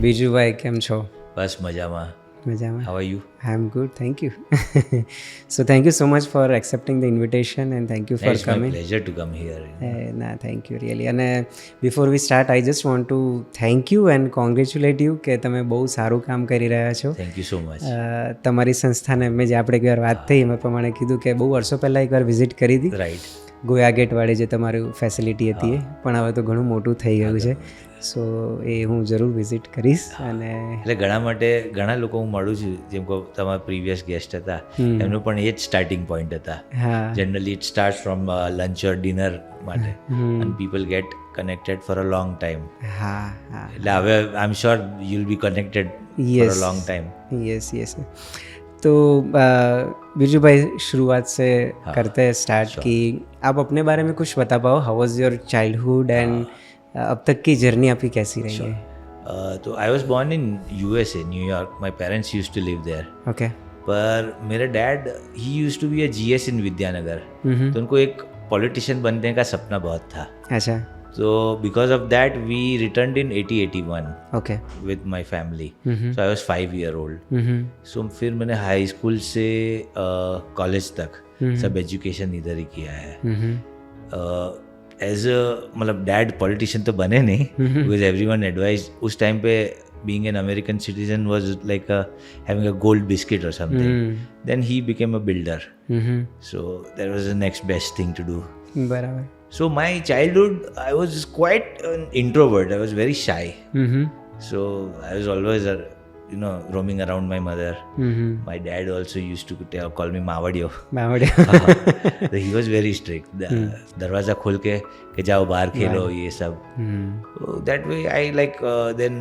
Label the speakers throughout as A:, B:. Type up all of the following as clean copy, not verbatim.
A: બીજુભાઈ કેમ છો?
B: બસ મજામાં.
A: મજામાં.
B: How are you?
A: I am good, thank you. So thank you so much for accepting the invitation and thank you for
B: It's my
A: coming.
B: pleasure to come here.
A: Nah, thank you really. અને before we start, I just want to thank you and congratulate you કે તમે બહુ સારું કામ કરી રહ્યા છો.
B: Thank you so much.
A: તમારી સંસ્થાને મેં જે આપણે એકવાર વાત થઈ એમાં પ્રમાણે કીધું કે બહુ વર્ષો પહેલાં એકવાર વિઝિટ કરી હતી
B: રાઈટ.
A: ગોયા ગેટવાળી જે તમારું ફેસિલિટી હતી એ પણ હવે તો ઘણું મોટું થઈ ગયું છે. સો એ હું જરૂર વિઝિટ કરીશ. અને
B: એટલે ઘણા લોકો હું મળું છું જેમ કે તમારા પ્રીવિયસ ગેસ્ટ હતા એમનું પણ એ જ સ્ટાર્ટિંગ પોઈન્ટ હતા.
A: હા
B: generally it start from lunch or dinner માટે and people get connected for a long time.
A: હા હા
B: એટલે હવે I am sure you will be connected for
A: Yes.
B: A long time.
A: Yes yes. तो बिरजू भाई शुरुआत से करते हैं स्टार्ट कि आप अपने बारे में कुछ बता पाओ. How was your childhood and अब तक की जर्नी आपकी कैसी रही है?
B: तो I was born in USA, New York. My parents use to live there.
A: Okay.
B: पर मेरे डैड ही use to be a GS in Vidyanagar. तो उनको एक पॉलिटिशियन बनने का सपना बहुत था.
A: अच्छा.
B: So because of that we returned in 80-81
A: okay.
B: with my family. So I was 5 year old. So फिर मैंने हाई स्कूल से कॉलेज तक सब एजुकेशन इधर ही किया है. एज अ मतलब डैड पॉलिटिशियन तो बने नहीं बिकॉज एवरीवन एडवाइज उस टाइम पे being an American citizen was like having a gold biscuit or something. Then he became a builder. So that was the next best thing to do.
A: बराबर.
B: So my childhood, I was quite an introvert. I was very shy. So I was always, roaming around my mother. My dad also used to call me Mavadio. So he was very strict. दरवाजा खोल के जाओ बाहर खेलो ये सब. So that way I then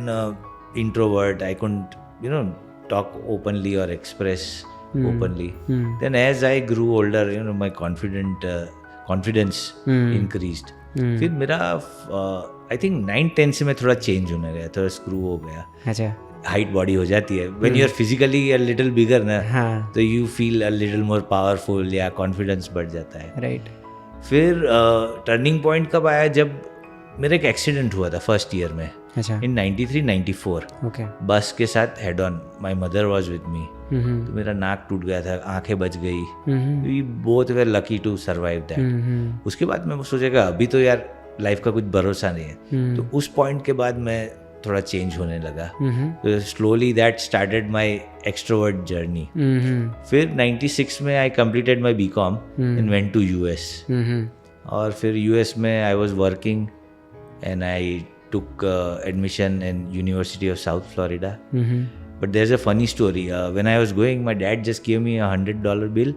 B: introvert. I couldn't talk openly or express openly. Then as I grew older, my confidence increased. फिर मेरा I think 9-10 से मैं थोड़ा चेंज होने गया, थोड़ा स्क्रू हो गया.
A: अच्छा.
B: हाइट बॉडी हो जाती है when you are physically a little bigger ना.
A: हाँ.
B: तो you feel a little more powerful या कॉन्फिडेंस बढ़ जाता है.
A: राइट.
B: फिर टर्निंग पॉइंट कब आया जब मेरा एक एक्सीडेंट हुआ था फर्स्ट ईयर में
A: अच्छा.
B: इन 93-94.
A: ओके.
B: बस के साथ head on. My mother was with me. तो मेरा नाक टूट गया था, आंखें बच गई. We both were lucky to survive that. उसके बाद मैं सोचेगा अभी तो यार लाइफ का कुछ भरोसा नहीं है. तो उस पॉइंट के बाद मैं थोड़ा चेंज होने लगा. तो slowly that started my extrovert journey. फिर 96 में I completed my BCom and went to US. और फिर US में I was working and I took admission in University of South Florida. But there's a funny story. When I was going, my dad just gave me $100 bill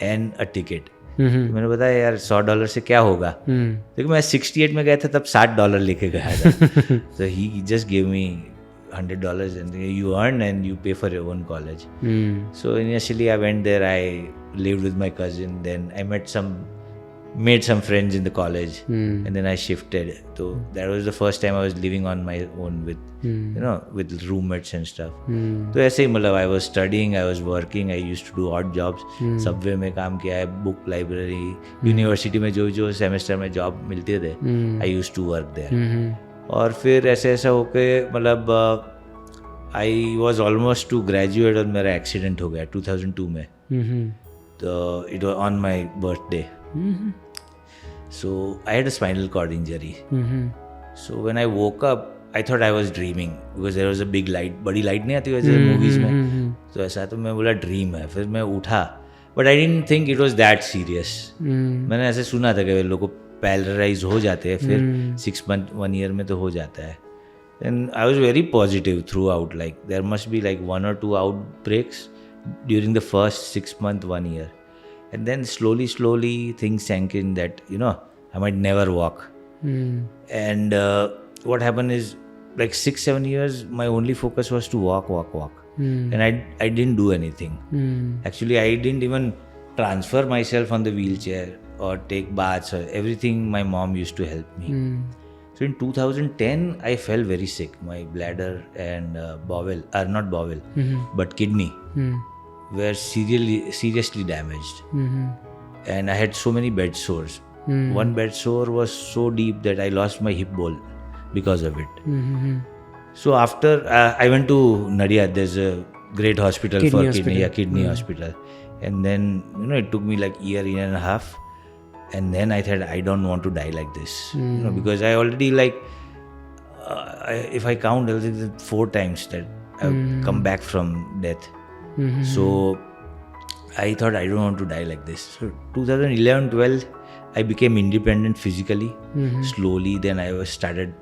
B: and a ticket. तो मैंने बताया यार $100 से क्या होगा. देखो मैं 68 में गया था तब $60 लेके गया था. So he just gave me $100 and you earn and you pay for your own college. So initially I went there. I lived with my cousin. Then I made some friends in the college and then I shifted. So that was the first time I was living on my own with with roommates and stuff. तो ऐसे ही मतलब I was studying, I was working, I used to do odd jobs. Subway में काम किया है, book library, university में जो semester में जॉब मिलते थे I used to work there. और फिर ऐसा होके मतलब I was almost to graduate और मेरा एक्सीडेंट हो गया 2002 में. तो it was on my birthday. So I had a spinal cord injury. So when I woke up, I thought I was dreaming because there was a big light. बड़ी light नहीं आती वैसे मूवीज में. तो ऐसा तो मैं बोला ड्रीम है. फिर मैं उठा but I didn't think it was that serious. मैंने ऐसे सुना था कि लोगों को पैरालाइज हो जाते हैं फिर 6 month 1 year में तो हो जाता है. Then I was very positive throughout. Like there must be like 1 or 2 outbreaks during the first 6 month 1 year. And then slowly things sank in that I might never walk. And what happened is like 6-7 years my only focus was to walk. And I didn't do anything. Actually I didn't even transfer myself on the wheelchair or take baths or everything. My mom used to help me. So in 2010 I fell very sick. My bladder and bowel, not bowel, but kidney were seriously damaged. And I had so many bed sores. One bed sore was so deep that I lost my hip bone because of it. So after I went to Nadia, there's a great hospital
A: Kidney
B: for
A: hospital.
B: kidney hospital, and then it took me like year and a half, and then I thought I don't want to die like this, because I already if I count, I think 4 times that I've come back from death. So I thought I don't want to die like this. So 2011-12, I became independent physically. Slowly, then I was started,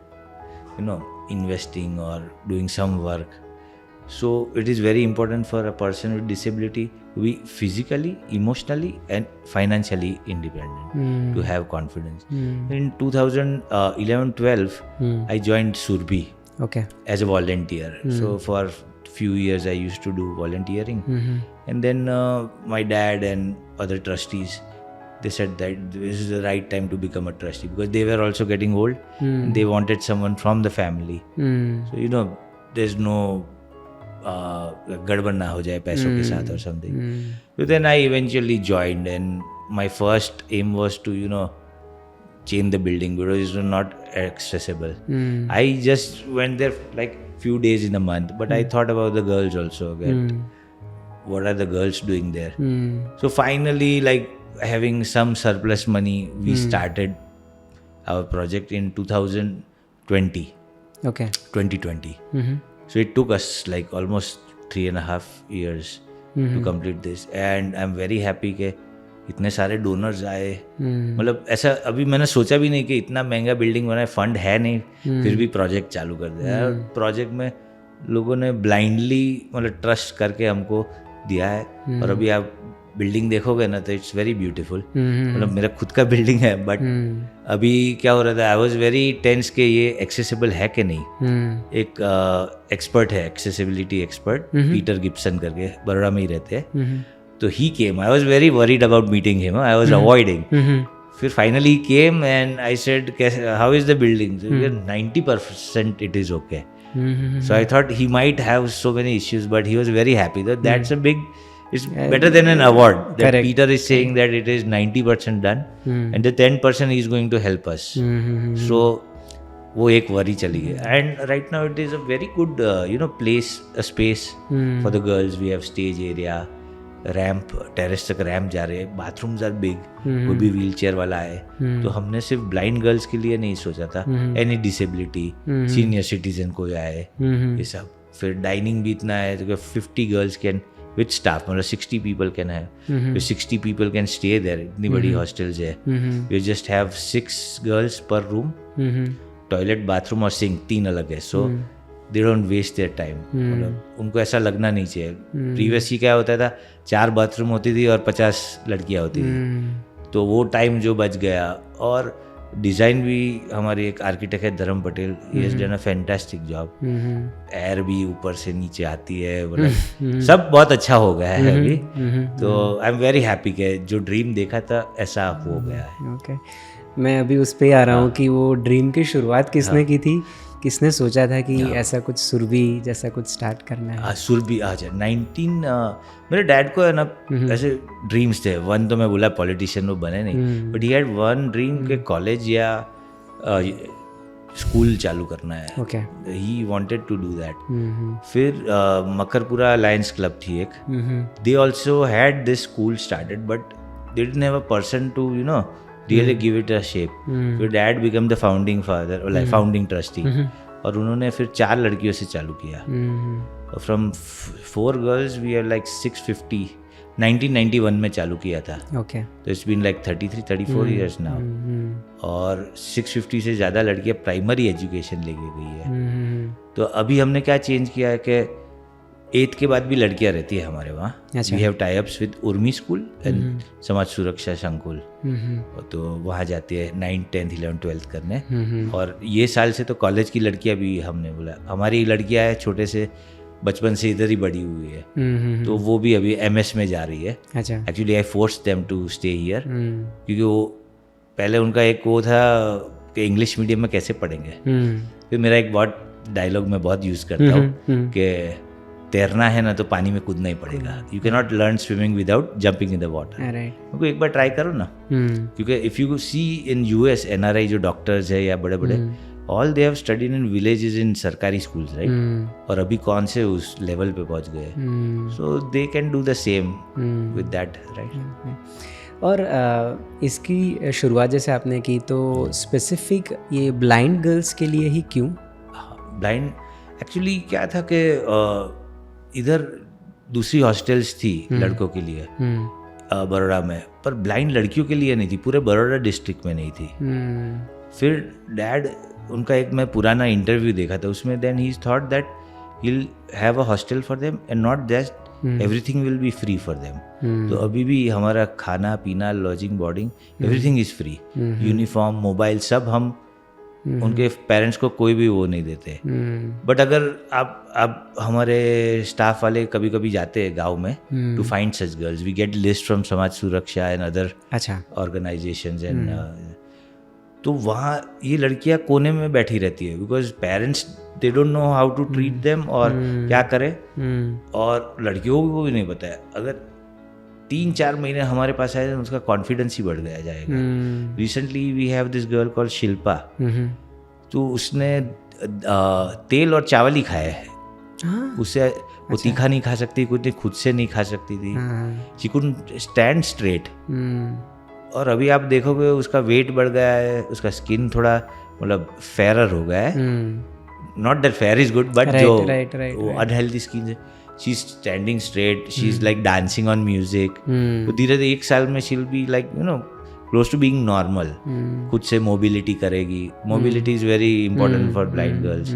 B: investing or doing some work. So it is very important for a person with disability to be physically, emotionally, and financially independent, to have confidence. In 2011-12, I joined Surbhi
A: Okay.
B: as a volunteer. So for few years I used to do volunteering, and then my dad and other trustees, they said that this is the right time to become a trustee, because they were also getting old and they wanted someone from the family. So there's no गड़बड़ ना हो जाए पैसों के साथ or something. So then I eventually joined, and my first aim was to change the building because it was not accessible. I just went there like few days in a month, but I thought about the girls also. What are the girls doing there? So finally, like having some surplus money, we started our project in 2020.
A: Okay.
B: 2020. So it took us like almost 3.5 years to complete this, and I'm very happy कि इतने सारे donors आए. मतलब ऐसा अभी मैंने सोचा भी नहीं कि इतना महंगा बिल्डिंग बना है, फंड है नहीं, फिर भी प्रोजेक्ट चालू कर दिया. प्रोजेक्ट में लोगों ने ब्लाइंडली मतलब ट्रस्ट करके हमको दिया है, और अभी आप बिल्डिंग देखोगे ना तो इट्स वेरी ब्यूटीफुल. मतलब मेरा खुद का बिल्डिंग है, बट अभी क्या हो रहा था, आई वॉज वेरी टेंस कि ये एक्सेसिबल है कि नहीं. एक एक्सपर्ट है, एक्सेसिबिलिटी एक्सपर्ट, पीटर गिब्सन करके, बड़ोड़ा में ही रहते हैं. तो he came, I was very worried about meeting him, I was avoiding. फिर finally he came and I said how is the building. 90% it is okay. So I thought he might have so many issues, but he was very happy. That's a big, it's better than an award. That
A: Correct.
B: Peter is saying that it is 90% done, and the 10% he is going to help us. So वो एक worry चली गई. And right now it is a very good place, a space for the girls. We have stage area, ramp, terrace तक ramp जा रहे हैं, bathrooms are big, वो भी व्हील चेयर वाला है. तो हमने सिर्फ ब्लाइंड गर्ल्स के लिए नहीं सोचा था, एनी डिसेबिलिटी, सीनियर सिटीजन कोई आए, ये सब. फिर डाइनिंग भी इतना है तो 50 गर्ल्स कैन विद स्टाफ, मतलब 60 पीपल कैन है, 60 पीपल कैन स्टे देयर. इतनी बड़ी हॉस्टल्स है. We just have 6 girls per room, toilet, bathroom और सिंक 3 अलग है. So they don't waste their time. मतलब उनको ऐसा लगना नहीं चाहिए. प्रीवियसली क्या होता था, 4 बाथरूम होती थी और 50 लड़कियां होती थी, तो वो टाइम जो बच गया. और डिज़ाइन भी हमारे एक आर्किटेक्ट है धर्म Patel, he has done a fantastic job. Air भी ऊपर से नीचे आती है, मतलब सब बहुत अच्छा हो गया है अभी. तो आई एम वेरी हैप्पी कि जो ड्रीम देखा था ऐसा हो गया है.
A: ओके, मैं अभी उस पे आ रहा हूँ कि वो ड्रीम की शुरुआत किसने की थी, किसने सोचा था कि ऐसा कुछ सुरभि जैसा कुछ स्टार्ट करना है?
B: सुरभि आज 19 मेरे डैड को है ना ऐसे ड्रीम्स थे. वन तो मैं बोला पॉलिटिशियन वो बने नहीं, but he had one dream के कॉलेज या स्कूल चालू करना है.
A: Okay.
B: He wanted to do that. फिर मकरपुरा लायंस क्लब थी एक, they also had this school started, but they didn't have a person to really give it a shape. फिर dad became the founding father or like founding trustee. और उन्होंने फिर 4 लड़कियों से चालू किया. From 4 girls we are like 650. 1991 में चालू किया था.
A: Okay.
B: तो it's been like 33-34 years now. और 650 से ज़्यादा लड़कियाँ प्राइमरी एजुकेशन लेके गई है. तो अभी हमने क्या चेंज किया है कि 8th के बाद भी लड़कियां रहती है हमारे वहाँ. We have tie ups with Urmi school and Samaj Suraksha संकुल. तो वहाँ जाती है 9th 10th 11th 12th करने. और ये साल से तो कॉलेज की लड़कियां भी हमने बोला, हमारी लड़कियां है छोटे से बचपन से इधर ही बड़ी हुई है, तो वो भी अभी MS में जा रही है. Actually I force them to stay here, क्योंकि वो पहले उनका एक वो था कि इंग्लिश मीडियम में कैसे पढ़ेंगे. फिर मेरा एक बहुत डायलॉग मैं बहुत यूज़ करता हूँ कि तैरना है ना तो पानी में कूदना ही पड़ेगा. You can not learn swimming without jumping in the water. उनको एक बार ट्राई करो ना, क्योंकि if you see in US NRI जो डॉक्टर्स है या बड़े बड़े, all they have studied in villages in सरकारी स्कूल्स, राइट? और अभी कौन से उस लेवल पे पहुंच गए, so they can do the same with that, right?
A: और इसकी शुरुआत जैसे आपने की तो स्पेसिफिक ये ब्लाइंड गर्ल्स के लिए ही क्यों?
B: ब्लाइंड एक्चुअली क्या था कि इधर दूसरी हॉस्टल्स थी लड़कों के लिए बड़ौदा में, पर ब्लाइंड लड़कियों के लिए नहीं थी, पूरे बड़ौदा डिस्ट्रिक्ट में नहीं थी। फिर डैड उनका एक मैं पुराना इंटरव्यू देखा था, उसमें then he thought that he will have a hostel for them and not that everything will be free for them. तो अभी भी हमारा खाना पीना lodging boarding everything is free, uniform mobile सब हम उनके पेरेंट्स को कोई भी वो नहीं देते। बट अगर आप हमारे स्टाफ वाले कभी कभी जाते हैं गांव में to find such girls, we get list from Samaj Suraksha and other organisations and तो वहाँ ये लड़कियाँ कोने में बैठी रहती है because parents they don't know how to treat them और क्या करें, और लड़कियों को भी नहीं पता है। अगर 3-4 महीने हमारे पास आए तो उसका कॉन्फिडेंस ही बढ़ गया जाएगा। Recently we have this girl called Shilpa, तो उसने तेल और चावल ही खाया है, उससे वो तीखा नहीं खा सकती, कुछ खुद से नहीं खा सकती थी, शी कुडंट स्टैंड स्ट्रेट। और अभी आप देखोगे उसका वेट बढ़ गया है, उसका स्किन थोड़ा मतलब फेरर हो गया है, not that fair is good but जो अनहेल्दी स्किन है, she is standing straight, she is like dancing on music. तो धीरे धीरे 1 साल में she will be like you know close to being normal, खुद से मोबिलिटी करेगी। Mobility is very important for blind girls.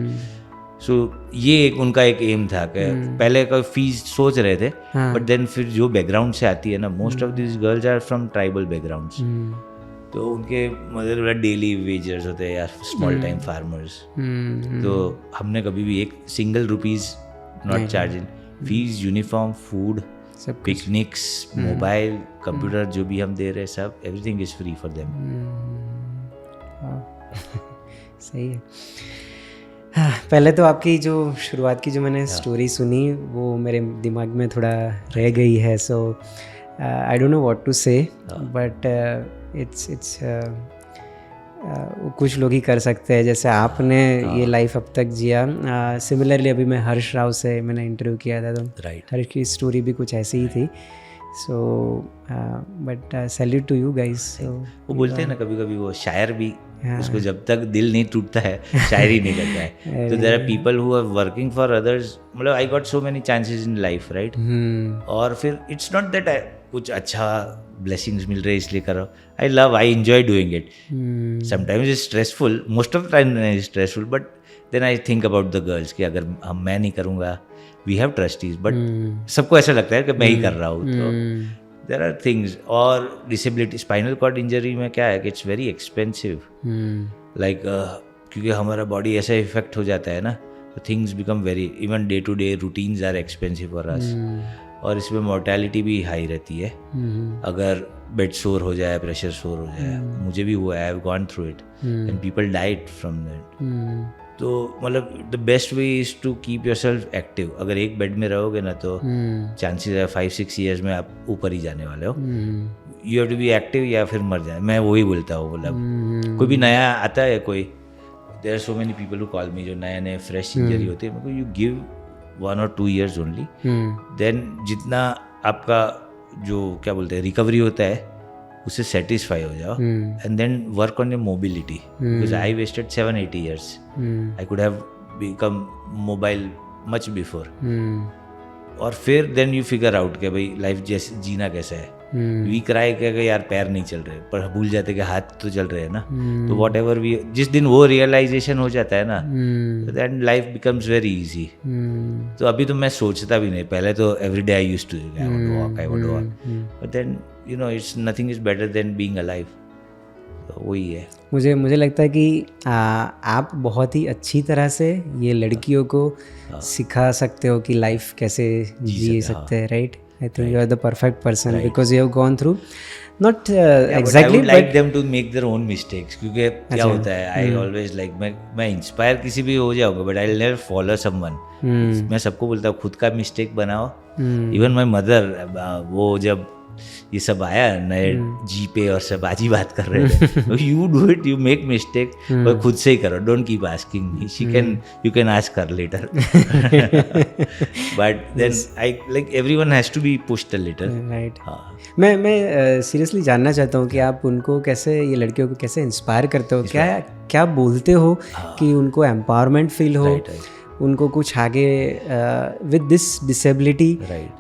B: So ये एक उनका एक एम था कि पहले का फीस सोच रहे थे, बट देन फिर जो बैकग्राउंड से आती है ना, most of this girls are from tribal backgrounds, तो उनके मतलब डेली वेजर्स होते हैं या स्मॉल टाइम फार्मर्स। तो हमने कभी भी एक single rupees not charge in fees, uniform, food, picnics, mobile, computer जो भी हम दे रहे हैं सब, everything is free for them.
A: सही है। हाँ, पहले तो आपकी जो शुरुआत की जो मैंने स्टोरी सुनी वो मेरे दिमाग में थोड़ा रह गई है, so I don't know what to say, but it's कुछ लोग ही कर सकते हैं जैसे आपने ये लाइफ अब तक जिया। सिमिलरली अभी मैं हर्ष राव से मैंने इंटरव्यू किया था, तो हर्ष की स्टोरी भी कुछ ऐसी ही थी। So but salute to you guys.
B: वो बोलते हैं ना कभी कभी वो शायर भी उसको जब तक दिल नहीं टूटता है शायरी नहीं करता है। तो there are people who are working for others, मतलब I got so many chances in life, right? और फिर इट्स नॉट दैट कुछ अच्छा ब्लेसिंग्स मिल रहे इसलिए कर रहा हूँ, I enjoy doing it. Sometimes it's stressful, most of the time it's stressful, but then I think about the girls कि अगर मैं नहीं करूँगा, वी हैव ट्रस्टीज, बट सबको ऐसा लगता है कि मैं ही कर रहा हूँ। तो देयर आर थिंग्स। और डिसेबिलिटी, स्पाइनल कॉर्ड इंजरी में क्या है कि इट्स वेरी एक्सपेंसिव, लाइक क्योंकि हमारा बॉडी ऐसा इफेक्ट हो जाता है ना, तो things become very, even day to day routines are expensive for us. और इसमें मोर्टेलिटी भी हाई रहती है। अगर बेड सोर हो जाए, प्रेशर सोर हो जाए, मुझे भी हुआ है, I have gone through it and people died from that. तो मतलब the best way is to keep yourself active. अगर एक बेड में रहोगे ना तो चांसेस है 5-6 ईयर्स में आप ऊपर ही जाने वाले हो। You have to be active या फिर मर जाए। मैं वही बोलता हूँ, मतलब कोई भी नया आता है, कोई there are so many people who call me जो नए फ्रेश इंजरी होती है, मेरे को you give 1 or 2 years only, then जितना आपका जो क्या बोलते हैं रिकवरी होता है उससे सेटिस्फाई हो जाओ, and then work on your mobility, because I wasted 7-8 years, I could have become mobile much before. और फिर देन यू फिगर आउट कि भाई लाइफ जैसे जीना कैसा है। वी क्राई कि यार पैर नहीं चल रहे, पर भूल जाते कि हाथ तो चल रहे हैं ना। तो वॉट एवर वी, जिस दिन वो रियलाइजेशन हो जाता है ना, then life becomes very easy. तो अभी तो मैं सोचता भी नहीं, पहले तो every day I used to I would walk, but then you know it's nothing is better than being alive. तो वही है।
A: मुझे लगता है कि आप बहुत ही अच्छी तरह से ये लड़कियों को सिखा सकते हो कि लाइफ कैसे जी सकते हैं, right? I think you are the perfect person, right, because you have gone through not exactly,
B: but I would like them to make their own mistakes, क्योंकि क्या होता है, I always like, मैं इंस्पायर किसी भी हो जाऊंगा, but I'll never follow someone. मैं सबको बोलता हूँ खुद का मिस्टेक बनाओ। इवन माई मदर, वो जब ये सब आया नए जी पे और सब आज ही बात कर रहे थे. You do it, you make mistake, और खुद से ही करो. Don't keep asking me. You can ask her later. But then I like everyone has to be pushed a little.
A: Right. मैं सीरियसली जानना चाहता हूँ कि आप उनको कैसे, ये लड़कियों को कैसे इंस्पायर करते हो, क्या बोलते हो कि उनको एम्पावरमेंट फील हो, उनको कुछ आगे विद दिस डिसेबिलिटी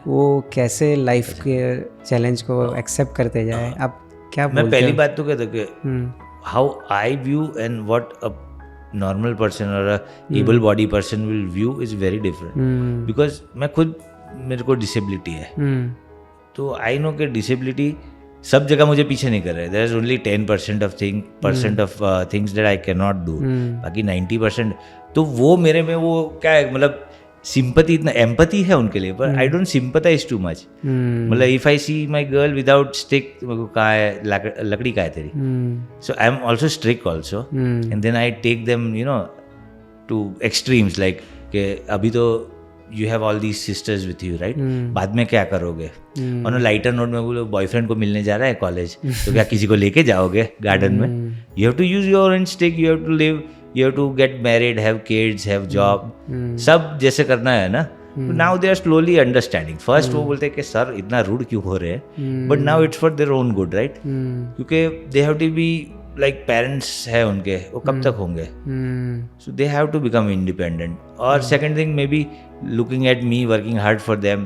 A: वो कैसे लाइफ के चैलेंज को एक्सेप्ट करते जाए. आप क्या बोलते हो?
B: मैं पहली बात तो कहता हूँ कि how I view and what a normal person और a able body person will view is very different. Because मैं खुद, मेरे को डिसेबिलिटी है, तो आई नो कि डिसेबिलिटी सब जगह मुझे पीछे नहीं कर रहे. There is only 10% of things that I can not do. बाकी 90% तो वो मेरे में वो क्या है, मतलब सिंपैथी, इतना एम्पैथी है उनके लिए, पर I don't sympathise too much. मतलब if I see my girl without stick, कहाँ है लकड़ी का है तेरी, so I am also strict also, and then I take them you know to extremes, like कि अभी तो you have all these sisters with you right, बाद में क्या करोगे. और लाइटर नोट में बोलो बॉयफ्रेंड को मिलने जा रहा है कॉलेज, तो क्या किसी को लेके जाओगे गार्डन में? You have to use your own stick, you have to live, you have to get married, have kids, have job, सब जैसे करना है ना. now they are slowly understanding. first वो बोलते हैं कि सर इतना रूड क्यों हो रहे हैं, but now it's for their own good, right? क्योंकि they have to be like parents है उनके, वो कब तक होंगे? so they have to become independent. और second thing maybe looking at me working hard for them,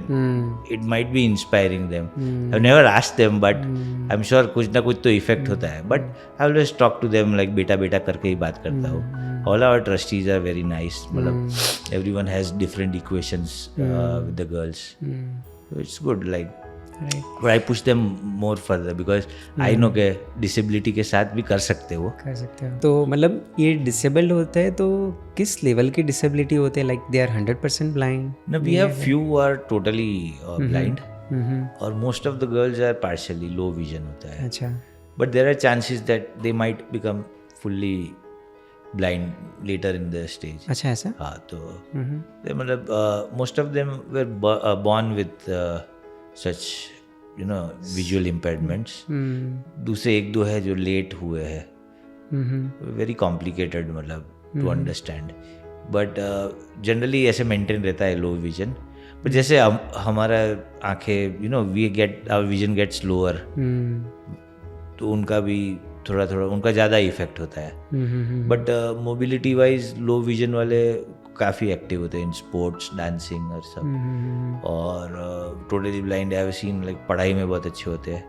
B: it might be inspiring them. I've never asked them, but I'm sure कुछ ना कुछ तो इफेक्ट होता है. but I always talk to them like बेटा बेटा करके ही बात करता हूँ. all our trustees are very nice. मतलब everyone has different equations with the girls, so it's good like. Right. But I push them more further because I know कि disability के साथ भी कर सकते हो.
A: तो मतलब ये disabled होते हैं तो किस लेवल की disability होते हैं? like they are 100% blind?
B: No, we have few who are totally blind, और most of the girls are partially low vision होता है.
A: अच्छा.
B: But there are chances that they might become fully blind later in the stage.
A: अच्छा ऐसा?
B: हाँ, तो मतलब most of them were born with such you know visual impairments. दूसरे एक दो है जो लेट हुए हैं, वेरी कॉम्प्लिकेटेड मतलब टू अंडरस्टैंड. बट जनरली ऐसे मेंटेन रहता है लो विजन. पर जैसे हमारा आंखें you know we get our vision get slower, तो उनका भी थोड़ा थोड़ा उनका ज़्यादा इफेक्ट होता है. But mobility wise low vision वाले काफ़ी एक्टिव होते हैं इन स्पोर्ट्स, डांसिंग और सब. और totally blind I have seen like पढ़ाई में बहुत अच्छे होते हैं,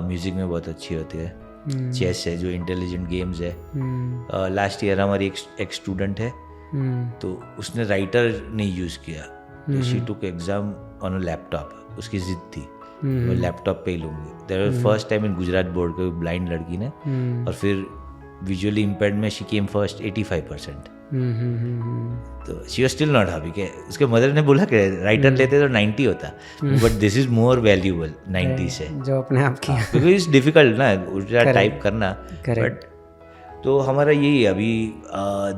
B: म्यूजिक में बहुत अच्छे होते हैं. चेस है जो इंटेलिजेंट गेम्स है. लास्ट ईयर हमारी एक स्टूडेंट है, तो उसने राइटर नहीं यूज़ किया, तो she took exam on a laptop. उसकी जिद थी मैं लैपटॉप पे ही लूँगी. That was first time in Gujarat board के ब्लाइंड लड़की ने, और फिर विजुअली इम्पेयर्ड में शी केम फर्स्ट 85%. तो she was still not happy के उसके मदर ने बोला कि राइटर लेते तो 90 होता, but this is more valuable 90 से,
A: जो अपने आप की,
B: क्योंकि इट्स डिफिकल्ट ना उल्टा टाइप करना. बट तो हमारा यही अभी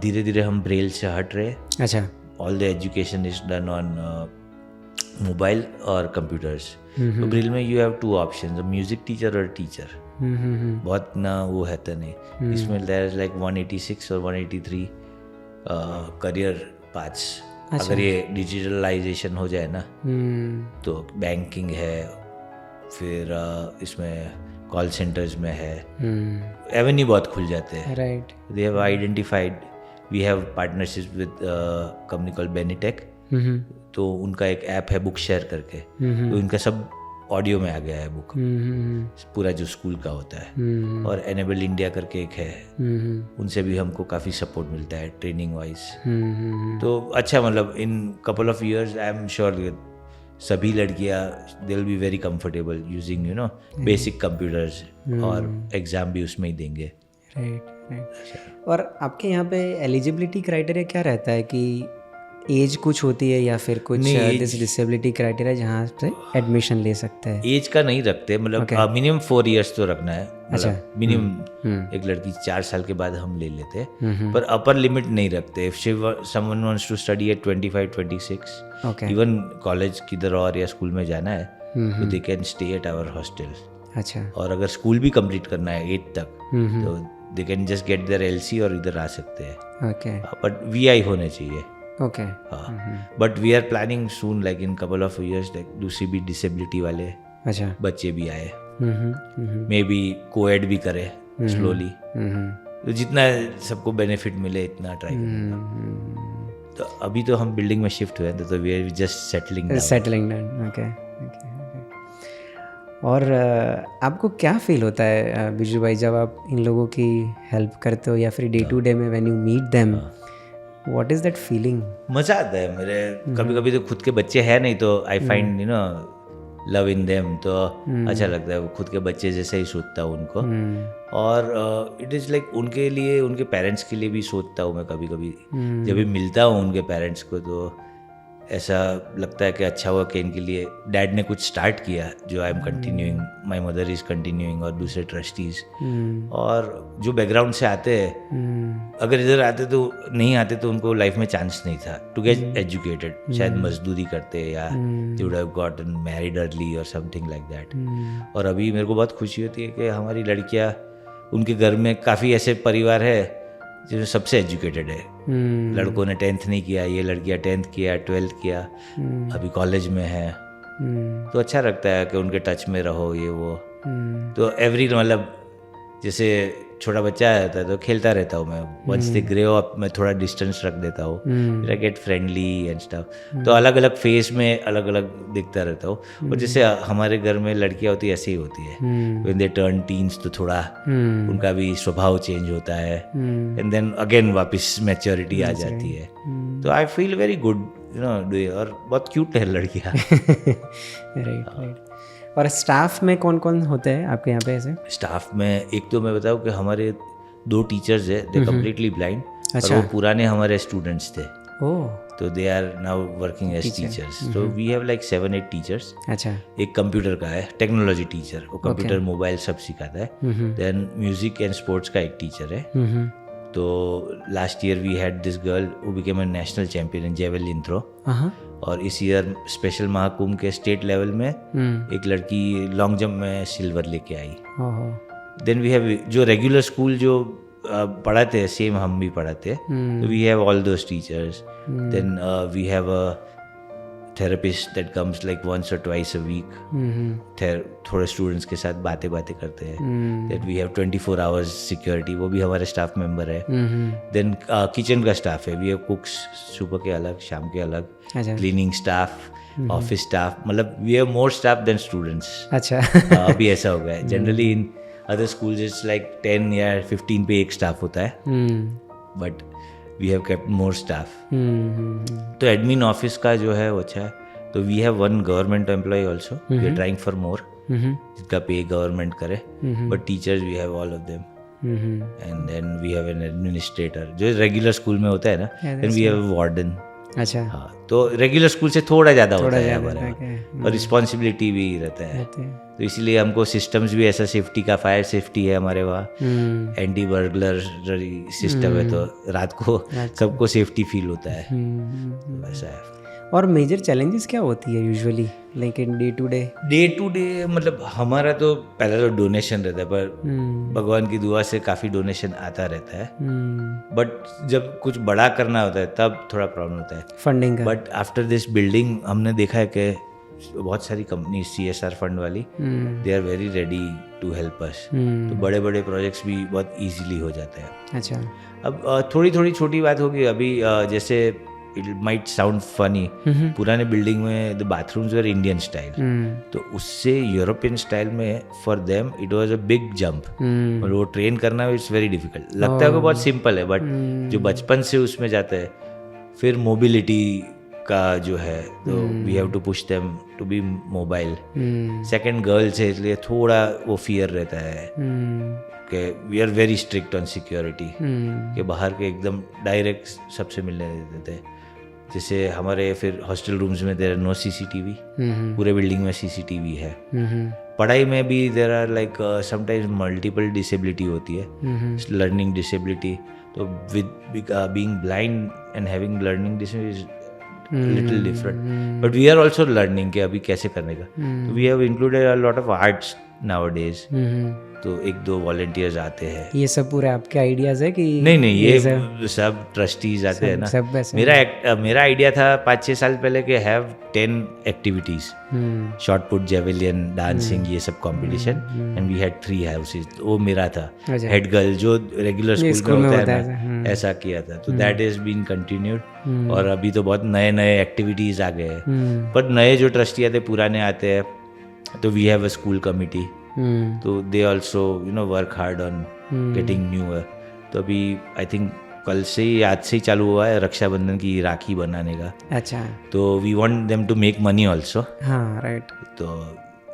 B: धीरे धीरे हम ब्रेल से हट रहे.
A: अच्छा.
B: All the education is done on mobile और कंप्यूटर्स. तो ब्रेल में you have two options, music teacher और टीचर. बहुत ना वो है तो नहीं. इसमें देयर इज लाइक 186 और 183 करियर पाथ्स. अगर ये डिजिटलाइजेशन हो जाए ना, तो बैंकिंग है, फिर इसमें कॉल सेंटर्स में है, एवेन्यू बहुत खुल जाते हैं.
A: Right.
B: They have identified, we have partnership with company called Benetech. तो उनका एक ऐप है बुक शेयर करके, तो इनका सब ऑडियो में आ गया है बुक, पूरा जो स्कूल का होता है. और एनेबल इंडिया करके एक है, उनसे भी हमको काफ़ी सपोर्ट मिलता है ट्रेनिंग वाइज. तो अच्छा, मतलब इन couple of years I am sure सभी लड़कियां they will be very comfortable using you know basic computers, और एग्ज़ाम भी उसमें ही देंगे.
A: राइट. और आपके यहाँ पे एलिजिबिलिटी क्राइटेरिया क्या रहता है कि एज कुछ होती है या फिर कुछ डिसेबिलिटी क्राइटेरिया जहाँ से एडमिशन ले सकते हैं?
B: एज का नहीं रखते, मतलब मिनिमम 4 इयर्स तो रखना है. अच्छा. मिनिमम एक लड़की 4 साल के बाद हम ले लेते हैं, पर अपर लिमिट नहीं रखते. If someone wants to study at 25-26, even college किधर और या स्कूल में जाना है, तो they can stay at our hostel.
A: अच्छा.
B: और अगर स्कूल भी कंप्लीट करना है 8 तक तो they can just get their LC और इधर आ सकते हैं.
A: ओके.
B: बट VI होने चाहिए.
A: ओके.
B: हाँ. But we are planning soon like in couple of years like दूसरी भी डिसेबिलिटी वाले
A: अच्छा.
B: बच्चे भी आए. मे बी कोएड भी करे स्लोली. तो जितना सबको बेनिफिट मिले इतना ट्राई करना. तो अभी तो हम बिल्डिंग में शिफ्ट हुए थे तो we are just settling
A: down. Okay. और आपको क्या फील होता है बिरजू भाई जब आप इन लोगों की हेल्प करते हो या फिर डे टू डे में when you meet them, what is that feeling? मज़ा आता है. मेरे कभी कभी तो खुद के बच्चे हैं नहीं तो I find you know love in them. तो अच्छा लगता है. खुद के बच्चे जैसे ही सोचता हूँ उनको. और इट इज़ लाइक उनके लिए उनके पेरेंट्स के लिए भी सोचता हूँ मैं कभी कभी. जब भी मिलता हूँ उनके पेरेंट्स को तो ऐसा लगता है कि अच्छा हुआ कि इनके लिए डैड ने कुछ स्टार्ट किया जो I am continuing, my mother is continuing और दूसरे ट्रस्टीज़. और जो बैकग्राउंड से आते हैं अगर इधर आते तो नहीं आते तो उनको लाइफ में चांस नहीं था टू गेट एजुकेटेड. शायद मजदूरी करते या they would have gotten married early और समथिंग लाइक दैट. और अभी मेरे को बहुत खुशी होती है कि हमारी लड़कियाँ उनके घर में काफ़ी ऐसे परिवार है जिसमें सबसे एजुकेटेड है. लड़कों ने 10th नहीं किया, ये लड़कियां 10th किया, 12th किया, अभी कॉलेज में है. तो अच्छा लगता है कि उनके टच में रहो ये वो. तो एवरी मतलब जैसे छोटा बच्चा रहता है तो खेलता रहता हूँ मैं. वंस दे ग्रो अप मैं थोड़ा डिस्टेंस रख देता हूँ. फिर गेट फ्रेंडली एंड स्टफ. तो अलग अलग फेज में अलग अलग दिखता रहता हूँ. और जैसे हमारे घर में लड़कियाँ होती है ऐसे ही होती है. व्हेन दे टर्न टीन्स तो थोड़ा उनका भी स्वभाव चेंज होता है एंड देन अगेन वापस मैच्योरिटी आ जाती है. तो I feel very good you know do. और बहुत क्यूट है लड़कियाँ. राइट. और स्टाफ में कौन कौन होते हैं आपके यहाँ पे ऐसे?
B: स्टाफ में एक तो मैं बताऊँ कि हमारे 2 टीचर्स है. They completely blind.
A: अच्छा.
B: और वो पुराने हमारे स्टूडेंट्स थे.
A: ओह.
B: तो they are now working as teachers. तो वी हैव लाइक 7-8 टीचर्स.
A: अच्छा.
B: एक कंप्यूटर का है, टेक्नोलॉजी टीचर. वो कंप्यूटर मोबाइल सब सिखाता है. देन म्यूजिक एंड स्पोर्ट्स का एक टीचर है. तो last year we had this girl who became a national champion in javelin throw. और इस ईयर स्पेशल महाकुंभ के स्टेट लेवल में एक लड़की लॉन्ग जंप में सिल्वर लेके आई. देन वी हैव जो रेगुलर स्कूल जो पढ़ाते हैं सेम हम भी पढ़ाते हैं. तो we have all those teachers. Then we have a therapist that comes like once or twice a week. थोड़े स्टूडेंट्स के साथ बातें करते हैं. That we have 24 hours security. वो भी हमारे स्टाफ मेंबर है. देन किचन का स्टाफ है. वी हैव कुक्स सुबह के अलग शाम के अलग. Cleaning staff, office staff. मतलब we have more staff than students.
A: अच्छा.
B: अभी ऐसा हो गया है. Generally in other schools it's like 10 या 15 पे एक स्टाफ होता है. But we have kept more staff. तो एडमिन ऑफिस का जो है वो अच्छा है. तो we have 1 government employ also. We are trying for more जिसका पे गवर्नमेंट करे. But teachers we have all of them. And then we have an administrator जो रेगुलर स्कूल में होता है ना. Then we have warden.
A: अच्छा.
B: हाँ. तो रेगुलर स्कूल से थोड़ा ज़्यादा होता है हमारे. और रिस्पॉन्सिबिलिटी भी रहता है. तो इसलिए हमको सिस्टम्स भी ऐसा सेफ्टी का, फायर सेफ्टी है हमारे वहाँ. एंटी बर्गलरी सिस्टम है. तो रात को सबको सेफ्टी फील होता है. वैसा है.
A: और मेजर चैलेंजेस क्या होती है usually like in day to day? मतलब हमारा तो पहले तो डोनेशन रहता है. पर भगवान की दुआ से काफ़ी डोनेशन आता रहता है. बट जब कुछ बड़ा करना होता है तब थोड़ा प्रॉब्लम होता है फंडिंग का.
B: बट आफ्टर दिस बिल्डिंग हमने देखा है कि बहुत सारी कंपनी CSR फंड वाली they are very ready to help us. तो बड़े बड़े प्रोजेक्ट्स भी बहुत ईजीली हो जाते हैं.
A: अच्छा.
B: अब थोड़ी थोड़ी छोटी बात होगी. अभी जैसे इट माइट साउंड फनी. पुराने बिल्डिंग में the bathrooms were Indian style. तो उससे यूरोपियन स्टाइल में for them it was a big jump. और वो ट्रेन करना इट्स वेरी डिफिकल्ट. लगता है कि बहुत सिंपल है बट जो बचपन से उसमें जाता है फिर मोबिलिटी का जो है तो we have to push them to be mobile. Second girls है इसलिए थोड़ा वो फियर रहता है कि we are very strict on security. कि बाहर के एकदम डायरेक्ट सबसे मिलने देते थे. जैसे हमारे फिर हॉस्टल रूम्स में देयर आर नो CCTV. पूरे बिल्डिंग में CCTV है. पढ़ाई में भी there are like sometimes multiple disability होती है. Learning disability. तो with being blind and having learning disability little different, but we are also learning कि अभी कैसे करने का. तो we have included a lot of arts nowadays. तो एक दो वॉलंटियर्स आते हैं.
A: ये सब पूरे आपके आइडियाज है कि
B: नहीं ये सब ट्रस्टीज आते हैं ना.
A: सब वैसे
B: मेरा आइडिया था 5-6 साल पहले कि have 10 activities, shot put, javelin, dancing, ये सब competition, and we had 3 houses. वो मेरा था हेड गर्ल जो रेगुलर स्कूल में होता है ना, ऐसा किया था. तो दैट इज बीन कंटिन्यूड. और अभी तो बहुत नए नए एक्टिविटीज आ गए हैं. पर नए जो ट्रस्टी आते पुराने आते हैं, तो we have a school committee. तो they also work hard on getting new. तो अभी आई थिंक कल से ही, आज से ही चालू हुआ है रक्षाबंधन की राखी बनाने का.
A: अच्छा.
B: तो we want them to make money also.
A: हाँ, राइट.
B: तो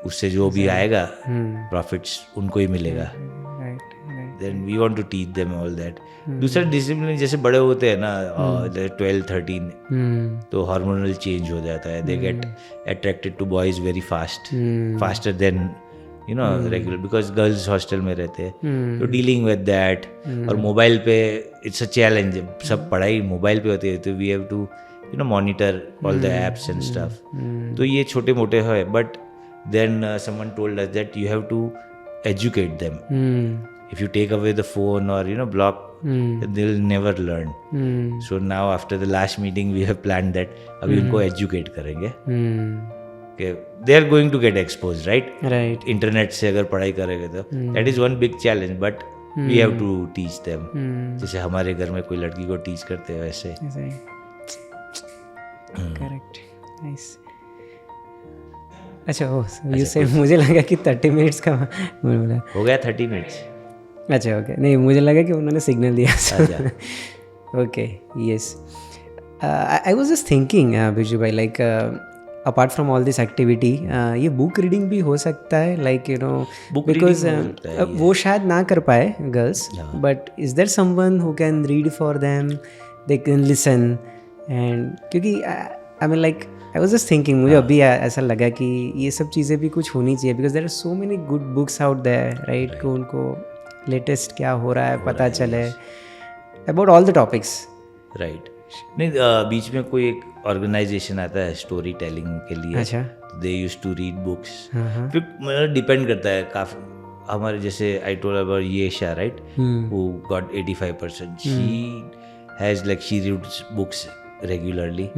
B: उससे जो भी आएगा प्रॉफिट्स उनको ही मिलेगा. Then we want to teach them all that. दूसरा डिसिप्लिन, जैसे बड़े होते हैं ना 12-13, तो हार्मोनल चेंज हो जाता है. They get attracted to boys very faster than regular, because girls hostel में रहते हैं. तो डीलिंग विद दैट. और मोबाइल पे इट्स अ चैलेंज. सब पढ़ाई मोबाइल पे होती है, तो we have to monitor all the apps and stuff. तो ये छोटे मोटे है, but then someone told us that you have to educate them. If you take away the phone और block, they will never learn. So now after the last meeting we have planned that अभी उनको educate करेंगे. They are going to get exposed, right? Internet से अगर पढ़ाई करेंगे तो that is one big challenge, but we have to teach them. जैसे हमारे घर में कोई लड़की को teach करते हैं वैसे. Correct.
A: Nice. अच्छा, you say, मुझे लगा कि 30 मिनट्स का बोला.
B: हो गया 30 मिनट्स.
A: अच्छा, ओके. नहीं, मुझे लगा कि उन्होंने सिग्नल दिया. Okay, yes. I was just thinking Biju भाई, like apart from all this activity, ये बुक रीडिंग भी हो सकता है, लाइक बिकॉज वो शायद ना कर पाए girls, but is there someone who can read for them, they can listen. And क्योंकि I mean like I was just thinking, मुझे अभी ऐसा लगा कि ये सब चीज़ें भी कुछ होनी चाहिए, because there are so many good books out there, right? कि उनको लेटेस्ट क्या हो रहा है पता चले about all the topics.
B: Right. नहीं, बीच में कोई एक ऑर्गेनाइजेशन आता है स्टोरी टेलिंग के लिए.
A: अच्छा.
B: They used to read books. फिर मतलब डिपेंड करता है काफी. हमारे जैसे I told about Yesha, right, who got 85%. She has like she reads books regularly.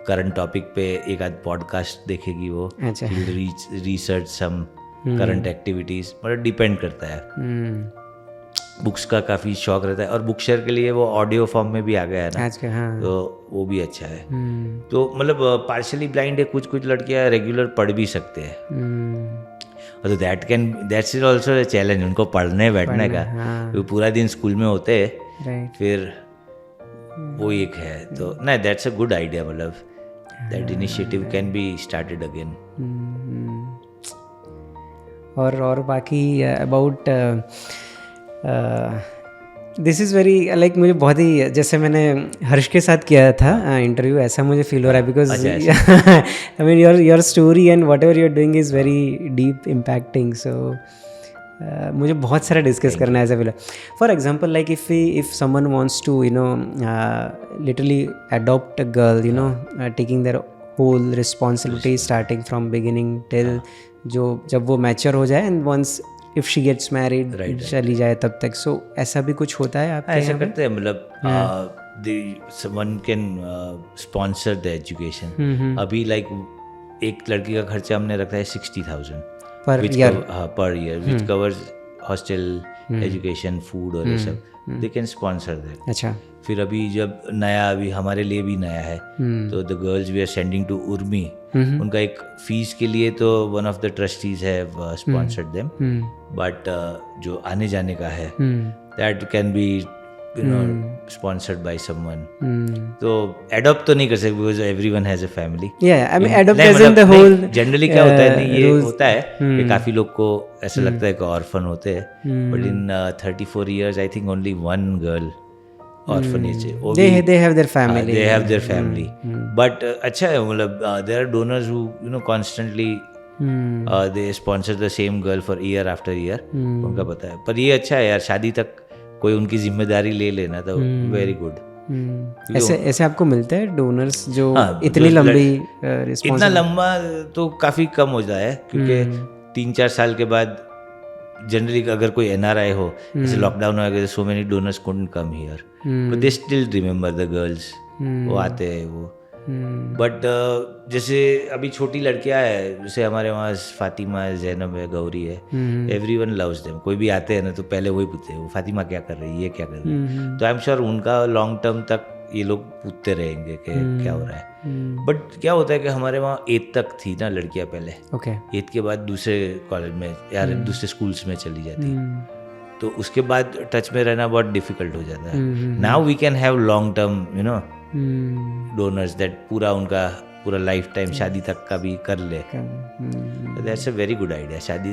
B: Current topic पे एक आध पॉडकास्ट देखेगी वो. Research some current activities. मतलब डिपेंड करता है. बुक्स का काफ़ी शौक रहता है. और बुक शेयर के लिए वो ऑडियो फॉर्म में भी आ गया है ना.
A: हाँ.
B: तो वो भी अच्छा है. तो मतलब पार्शली ब्लाइंड है, कुछ लड़कियां रेगुलर पढ़ भी सकते हैं. तो that's is also a challenge उनको पढ़ने बैठने का. वो पूरा दिन स्कूल में होते हैं, फिर वो एक है. तो ना, दैट्स अ गुड आइडिया. मतलब that initiative can be started again.
A: और बाकी about this is very like, मुझे बहुत ही, जैसे मैंने हर्ष के साथ किया था इंटरव्यू, ऐसा मुझे फील हो रहा है. Because I mean your story and whatever you are doing is very deep impacting. So मुझे बहुत सारा डिस्कस करना है ऐसा feel. For example, like if someone wants to literally adopt a girl, taking their whole responsibility starting from beginning till जब वो mature हो जाए, and once if she gets married चली जाए तब तक. सो ऐसा भी कुछ होता है आपके?
B: ऐसा करते हैं. मतलब someone can sponsor the education. अभी लाइक एक लड़की का खर्चा हमने रखा है 60,000 per year, which covers hostel, education, food और ये सब. They can sponsor that.
A: अच्छा.
B: फिर अभी जब नया, अभी हमारे लिए भी नया है, तो the girls we are sending to Urmi. उनका एक फीस के लिए तो one of the trustees have sponsored them. But जो आने जाने का है, that can be sponsored by someone. तो एडॉप्ट तो नहीं कर सकते because everyone has a family.
A: I mean adopt as in the whole.
B: Generally क्या होता है, नहीं ये होता है कि काफी लोग को ऐसा लगता है कि ऑर्फन होते हैं, but in 34 years I think only one girl orphanage है.
A: they have their family.
B: They have their family. But अच्छा है. मतलब there are donors who constantly they sponsor the same girl for year after year. उनका पता है. पर ये अच्छा है यार, शादी तक कोई उनकी जिम्मेदारी ले लेना, तो वेरी गुड.
A: ऐसे ऐसे आपको मिलते हैं डोनर्स जो
B: हाँ,
A: इतनी
B: जो
A: लंबी
B: इतना
A: रिस्पॉन्स?
B: लंबा तो काफ़ी कम हो जाए क्योंकि 3-4 साल के बाद जनरली अगर कोई NRI हो, जैसे लॉकडाउन हो गया, so many donors couldn't come here, but they still remember the girls, वो आते हैं वो। बट जैसे अभी छोटी लड़कियां है, जैसे हमारे वहाँ फातिमा है, जैनब है, गौरी है, एवरीवन लव्स देम। कोई भी आते हैं ना तो पहले वही पूछते हैं, वो फातिमा क्या कर रही है, ये क्या कर रही है। तो आई एम श्योर उनका लॉन्ग टर्म तक ये लोग पूछते रहेंगे कि क्या हो रहा है। बट क्या होता है कि हमारे वहाँ 8th तक थी ना लड़कियाँ पहले,
A: ओके
B: 8th के बाद दूसरे कॉलेज में या दूसरे स्कूल्स में चली जाती, तो उसके बाद टच में रहना बहुत डिफिकल्ट हो जाता है। Now we can have long term you know donors that उनका पूरा लाइफ टाइम शादी तक का भी कर ले। That's a very good idea. शादी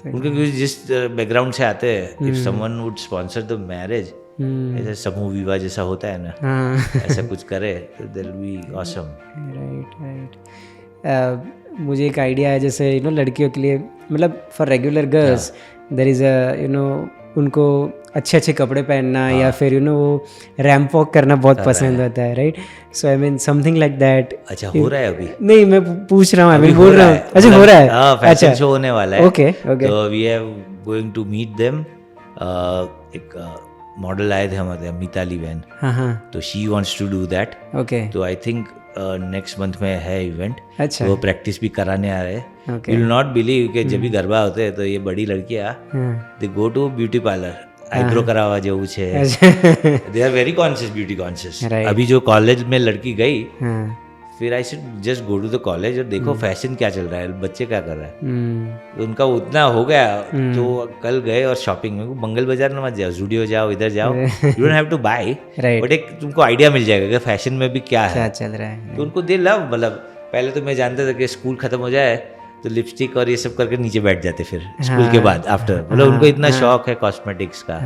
B: उनके क्योंकि जिस बैकग्राउंड से आते हैं, if someone would sponsor the marriage, ऐसा समूह विवाह जैसा होता है ना, ऐसा कुछ करे तो there will be awesome.
A: Right. मुझे एक आइडिया है, जैसे यू नो लड़कियों के लिए, मतलब for regular girls there is a you know उनको अच्छे अच्छे कपड़े पहनना या फिर यू नो वो रैंप वॉक करना बहुत पसंद होता है, right? So I mean something like that.
B: अच्छा, हो रहा है अभी?
A: नहीं, मैं पूछ रहा हूँ, अभी बोल रहा हूँ। अच्छा, हो रहा है?
B: हाँ, फैशन शो होने वाला है।
A: Okay okay.
B: तो we are going to meet them. एक मॉडल आए थे हमारे, मिताली बहन,
A: हाँ हाँ,
B: तो she wants to do that.
A: Okay,
B: तो आई थिंक नेक्स्ट मंथ में है इवेंट।
A: अच्छा,
B: वो प्रैक्टिस भी कराने आ रहे हैं।
A: Okay,
B: you will not believe कि जब भी गरबा होते हैं तो ये बड़ी लड़कियां they go to beauty parlour, eyebrow करावा जो कुछ है, they are very conscious, beauty conscious. अभी जो कॉलेज में लड़की गई, फिर I should just go to the college और देखो फैशन क्या चल रहा है, बच्चे क्या कर रहा है। तो उनका उतना हो गया, तो कल गए और शॉपिंग में, मंगल बाजार में मत जाओ, जूडियो जाओ, इधर जाओ, you don't have to buy, but एक तुमको आइडिया मिल जाएगा कि फैशन में भी क्या है,
A: चल रहा है।
B: तो उनको दे लव। मतलब पहले तो मैं जानता था कि स्कूल खत्म हो जाए तो लिपस्टिक और ये सब करके नीचे बैठ जाते फिर स्कूल के बाद आफ्टर, मतलब उनको इतना शौक है कॉस्मेटिक्स का,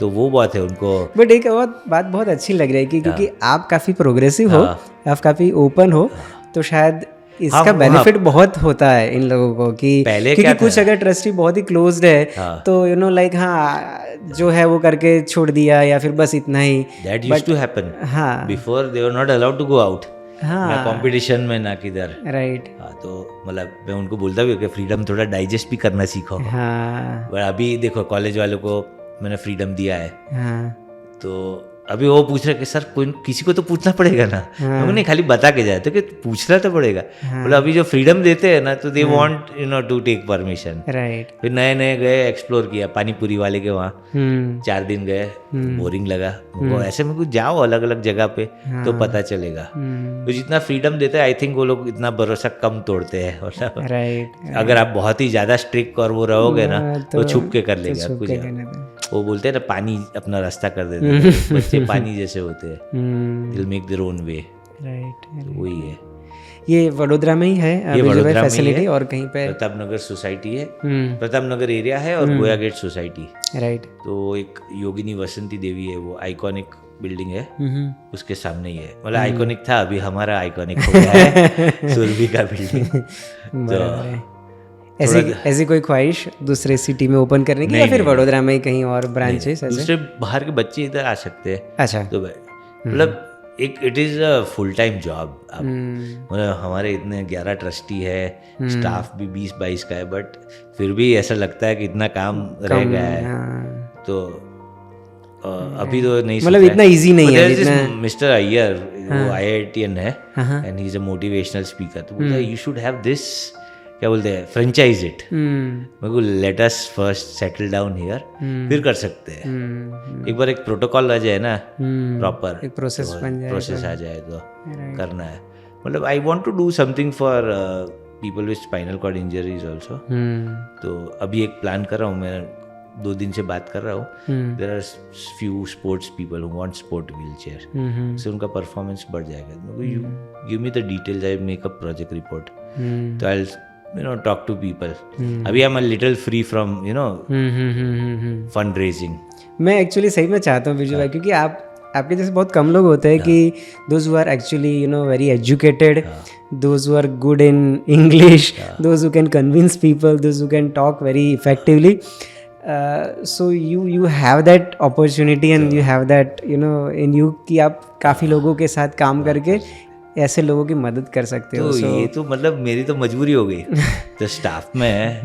B: तो वो बहुत है उनको।
A: बट एक बात बहुत अच्छी लग रही है कि क्योंकि आप काफ़ी प्रोग्रेसिव हो, आप काफ़ी ओपन हो, तो शायद इसका बेनिफिट बहुत होता है इन लोगों को कि क्योंकि कुछ अगर ट्रस्टी बहुत ही क्लोज्ड है तो यू नो लाइक हाँ जो है वो करके छोड़ दिया या फिर बस इतना ही।
B: That used to happen. हाँ, before they were not allowed to go out, ना कंपटीशन में ना किधर, राइट। हाँ, तो मतलब मैं उनको बोलता भी हूँ कि फ्रीडम थोड़ा डाइजेस्ट भी करना सीखो। हाँ, बट अभी देखो कॉलेज वालों को मैंने फ्रीडम दिया है। हाँ, तो अभी वो पूछ रहे कि सर कोई किसी को तो पूछना पड़ेगा ना। हाँ, नहीं खाली बता के जाए तो कि पूछना तो पड़ेगा। हाँ, मतलब अभी जो फ्रीडम देते हैं ना तो they want you know to take permission, right. फिर नए नए गए, एक्सप्लोर किया पानी पूरी वाले के वहाँ 4 दिन गए, बोरिंग लगा वो। ऐसे में कुछ जाओ अलग अलग जगह पे तो पता चलेगा। तो जितना फ्रीडम देते हैं आई थिंक वो लोग इतना भरोसा कम तोड़ते हैं, राइट। अगर आप बहुत ही ज्यादा स्ट्रिक्ट और वो रहोगे ना तो छुप के कर लेगा कुछ। वो बोलते हैं ना पानी अपना रास्ता कर देते हैं, बच्चे पानी जैसे होते हैं, दिल make their own way, right. वही है। ये वडोदरा में ही है, ये वडोदरा फैसिलिटी, और कहीं पे प्रताप नगर सोसाइटी है, प्रताप नगर एरिया है और गोया गेट सोसाइटी, राइट। तो एक योगिनी वसंती देवी है, वो आइकॉनिक बिल्डिंग है, उसके सामने ही है। मतलब आइकॉनिक था, अभी हमारा आइकॉनिक हो गया है सुरभि का बिल्डिंग। तो ऐसी कोई ख्वाहिश दूसरे सिटी में ओपन करने की, या फिर वडोदरा में कहीं और ब्रांचेस? दूसरे बाहर के बच्चे इधर आ सकते हैं। अच्छा, तो मतलब एक it is a full time job. मतलब हमारे इतने 11 ट्रस्टी है, स्टाफ भी 20-22 का है, बट फिर भी ऐसा लगता है कि इतना काम रह गया है। तो अभी तो नहीं, मतलब इतना इजी नहीं है। मिस्टर अय्यर वो IITian है and he is a motivational speaker, तो बोलता है यू शुड हैव दिस, क्या बोलते हैं, फ्रेंचाइज इट। मेरे को let us first settle down here, फिर कर सकते हैं। एक बार एक प्रोटोकॉल आ जाए ना, प्रॉपर एक प्रोसेस आ जाए तो करना है। मतलब I want to do something for people with spinal cord injuries also. तो अभी एक प्लान कर रहा हूँ, मैं 2 दिन से बात कर रहा हूँ। There are few sports people who want sport wheelchair, से उनका परफॉर्मेंस बढ़ जाएगा। You give me the details, I make a project report, तो आई talk to people. अभी I'm a little free from fundraising. मैं एक्चुअली सही में चाहता हूँ बिरजू भाई, क्योंकि आपके जैसे बहुत कम लोग होते हैं कि those who are actually very educated, those who are good in English, those who can convince people, those who can talk very effectively.
A: So you have that opportunity and you have that in you कि आप काफ़ी लोगों के साथ काम करके ऐसे लोगों की मदद कर सकते हो.
B: तो ये तो मतलब मेरी तो मजबूरी हो गई. तो स्टाफ में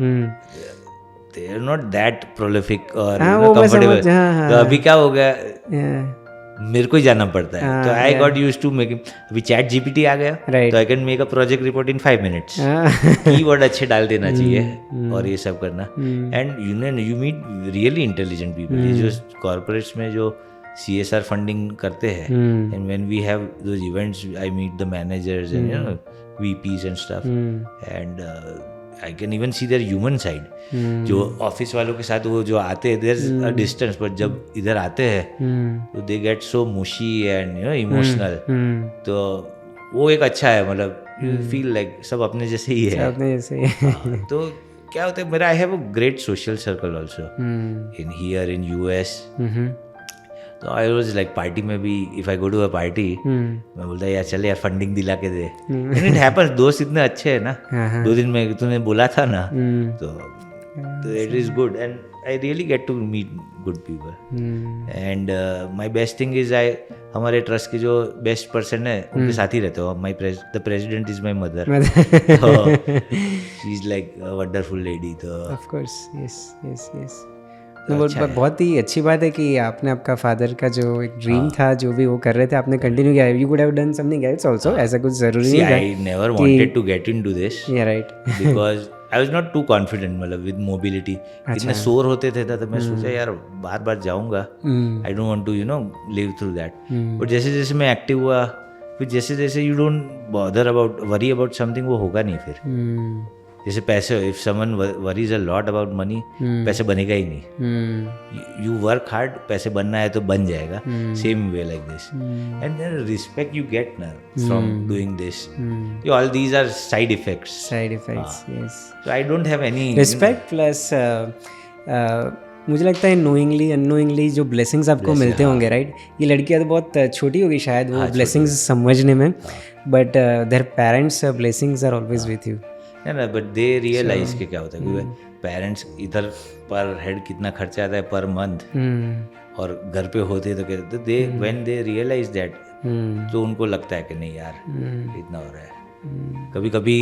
B: they are not that prolific और कंफर्टेबल. तो अभी क्या हो गया, मेरे को ही जाना पड़ता है. तो I got used to make. अभी चैट जीपीटी आ गया, तो I can make a project report in 5 minutes. Keyword अच्छे डाल देना चाहिए और ये सब करना. And you meet really intelligent people. ये जो कॉर्पोरेट्स में जो CSR फंडिंग करते हैं, and when we have those events I meet the managers and VPs and stuff, and I can even see their human side. जो office वालों के साथ वो जो आते हैं, there is a distance, but जब इधर आते हैं तो they get so mushy and emotional. तो वो एक अच्छा है, मतलब यू फील लाइक सब अपने जैसे ही है.
A: अपने जैसे ही.
B: तो क्या होता है, मेरा I have a great social circle also in here in US. तो आई वाज लाइक पार्टी में भी, if I go to a party, मैं बोलता यार चले यार फंडिंग दिला के दे. And it happens. दोस्त इतने अच्छे हैं ना, 2 दिन में तूने बोला था ना, तो it is good. And I really get to meet good people. And my best thing is हमारे ट्रस्ट के जो बेस्ट पर्सन है उनके साथ ही रहते हो. The president is my mother. She is like a wonderful lady. तो
A: ऑफ कोर्स यस. बहुत ही अच्छी बात है कि आपने आपका फादर का जो एक ड्रीम था, जो भी वो कर रहे थे, आपने कंटिन्यू किया. You could have done something else also. ऐसा कुछ जरूरी नहीं है.
B: I never wanted to get into this.
A: Yeah right.
B: Because I was not too confident, मतलब विद मोबिलिटी. इतने शोर होते थे तो मैं सोचा यार बार बार जाऊंगा. I don't want to live through that. But जैसे जैसे मैं एक्टिव हुआ, फिर जैसे जैसे you don't bother about worry about something, वो होगा नहीं फिर. जैसे पैसे, if someone worries a lot about money, पैसे बनेगा ही नहीं. यू वर्क हार्ड, पैसे बनना है तो बन जाएगा. Same way like this. And then respect you get ना from doing this. All these are side effects.
A: Yes.
B: So I don't have any
A: respect plus मुझे लगता है नोइंगली अननोइंगली जो ब्लेसिंग्स आपको मिलते होंगे, राइट. ये लड़कियां तो बहुत छोटी होगी शायद वो ब्लेसिंग्स समझने में, but their parents blessings are always with you.
B: है ना. बट दे रियलाइज के क्या होता है, क्योंकि पेरेंट्स इधर पर हेड कितना खर्चा आता है पर मंथ, और घर पे होते तो कहते दे व्हेन दे रियलाइज दैट, तो उनको लगता है कि नहीं यार इतना हो रहा है. कभी कभी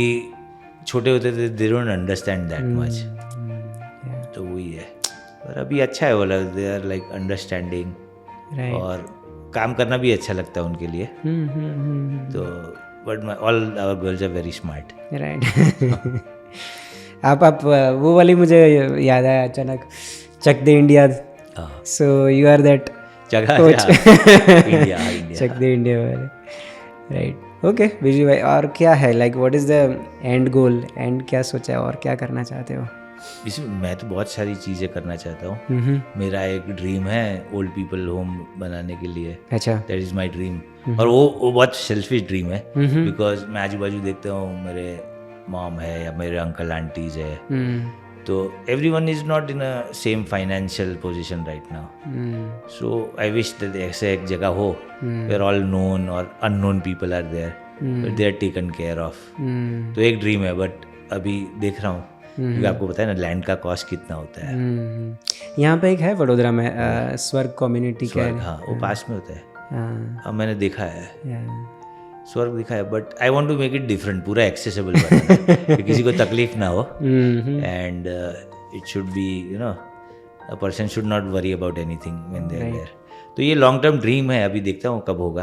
B: छोटे होते थे, they don't understand that much. तो वही है. और अभी अच्छा है, बोला दे आर लाइक अंडरस्टैंडिंग, और काम करना भी अच्छा लगता है उनके लिए. तो but all our girls are very smart.
A: Right. आप वो वाली मुझे याद आया अचानक, Chak De India. So you are that coach.
B: India
A: Chak De India वाले. राइट. ओके विजय भाई, और क्या है like what is the end goal, and क्या सोचा है और क्या करना चाहते हो?
B: इसमें मैं तो बहुत सारी चीज़ें करना चाहता हूँ. मेरा एक ड्रीम है ओल्ड पीपल होम बनाने के लिए.
A: अच्छा.
B: That is my dream. और वो बहुत सेल्फिश ड्रीम है, बिकॉज मैं आजू बाजू देखता हूँ, मेरे मॉम है या मेरे अंकल आंटीज है, तो everyone is not in a same financial position right now. So I wish that ऐसे एक जगह हो वेयर ऑल नोन और unknown people are there, but they are taken care of. तो एक ड्रीम है, बट अभी देख रहा हूँ, क्योंकि आपको पता है ना लैंड का कॉस्ट कितना होता है.
A: यहाँ पे एक है वडोदरा में स्वर्ग कम्युनिटी का.
B: हाँ, वो पास में होता है. अब मैंने देखा है, स्वर्ग दिखा है, but I want to make it different, पूरा एक्सेसिबल बनाना कि किसी को तकलीफ ना हो. And it should be a person should not worry about anything when they are there. तो ये लॉन्ग टर्म ड्रीम है, अभी देखता हूँ कब होगा.